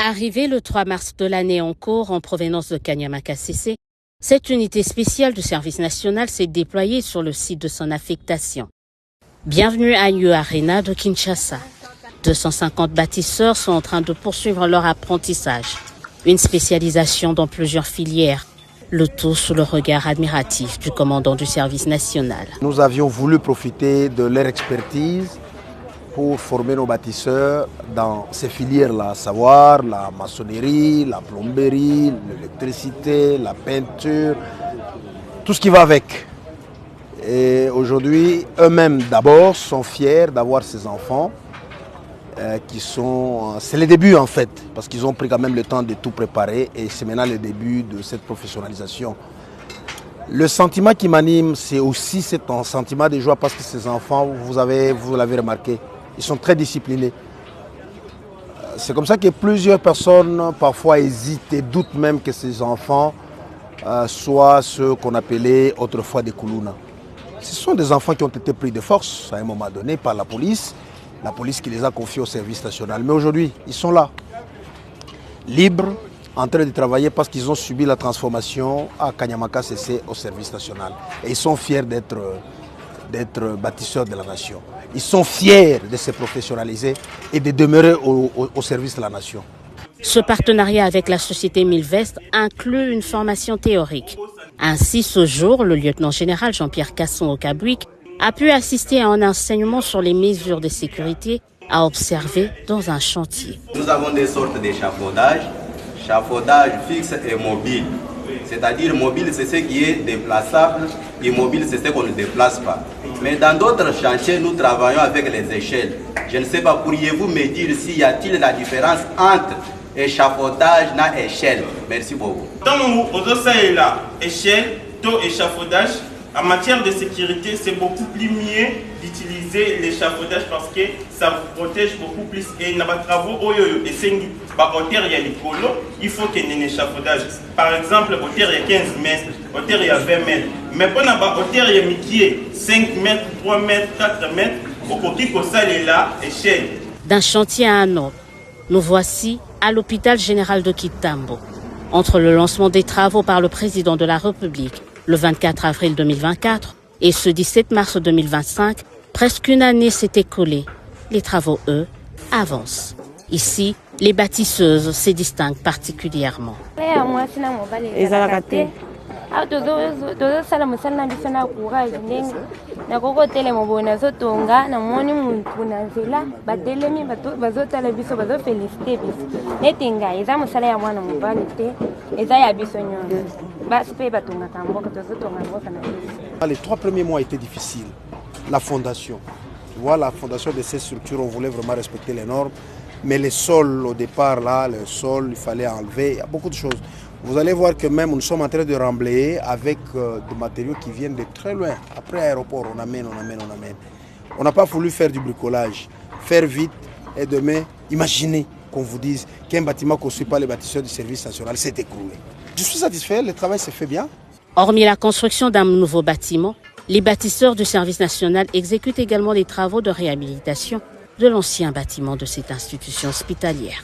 Arrivée le 3 mars de l'année en cours en provenance de Kanyama-Kasese, cette unité spéciale du service national s'est déployée sur le site de son affectation. Bienvenue à New Arena de Kinshasa. 250 bâtisseurs sont en train de poursuivre leur apprentissage. Une spécialisation dans plusieurs filières, le tout sous le regard admiratif du commandant du service national. Nous avions voulu profiter de leur expertise pour former nos bâtisseurs dans ces filières-là, à savoir la maçonnerie, la plomberie, l'électricité, la peinture, tout ce qui va avec. Et aujourd'hui, eux-mêmes d'abord sont fiers d'avoir ces enfants c'est les débuts en fait, parce qu'ils ont pris quand même le temps de tout préparer et c'est maintenant le début de cette professionnalisation. Le sentiment qui m'anime, c'est aussi cet sentiment de joie parce que ces enfants, vous l'avez remarqué, ils sont très disciplinés. C'est comme ça que plusieurs personnes parfois hésitent et doutent même que ces enfants soient ceux qu'on appelait autrefois des Koulouna. Ce sont des enfants qui ont été pris de force à un moment donné par la police qui les a confiés au service national. Mais aujourd'hui, ils sont là, libres, en train de travailler parce qu'ils ont subi la transformation à Kanyama-Kasese au service national. Et ils sont fiers d'être bâtisseurs de la nation. Ils sont fiers de se professionnaliser et de demeurer au service de la nation. Ce partenariat avec la société Milvest inclut une formation théorique. Ainsi, ce jour, le lieutenant-général Jean-Pierre Casson-Okabouik a pu assister à un enseignement sur les mesures de sécurité à observer dans un chantier. Nous avons des sortes d'échafaudages, fixe et mobile. C'est-à-dire mobile, c'est ce qui est déplaçable, immobile, c'est ce qu'on ne déplace pas. Mais dans d'autres chantiers, nous travaillons avec les échelles. Je ne sais pas, pourriez-vous me dire s'il y a-t-il la différence entre échafaudage et échelle? Merci beaucoup. Dans échelle, échafaudage, en matière de sécurité, c'est beaucoup plus mieux d'utiliser l'échafaudage parce que ça protège beaucoup plus. Et dans les travaux, il faut qu'il y ait un échafaudage. Par exemple, hauteur il y a 15 mètres, hauteur il y a 20 mètres. Mais pour la hauteur il y a 5 mètres, 3 mètres, 4 mètres, il là, échelle. D'un chantier à un autre, nous voici à l'hôpital général de Kitambo. Entre le lancement des travaux par le président de la République le 24 avril 2024 et ce 17 mars 2025, presque une année s'est écoulée. Les travaux, eux, avancent. Ici, les bâtisseuses se distinguent particulièrement. Les 3 premiers mois étaient difficiles. La fondation. Tu vois, la fondation de ces structures, on voulait vraiment respecter les normes. Mais les sols, au départ, là, le sol, il fallait enlever. Il y a beaucoup de choses. Vous allez voir que même nous sommes en train de remblayer avec des matériaux qui viennent de très loin. Après l'aéroport, on amène. On n'a pas voulu faire du bricolage, faire vite et demain, imaginez qu'on vous dise qu'un bâtiment construit par les bâtisseurs du service national s'est écroulé. Je suis satisfait, le travail se fait bien. Hormis la construction d'un nouveau bâtiment, les bâtisseurs du service national exécutent également les travaux de réhabilitation de l'ancien bâtiment de cette institution hospitalière.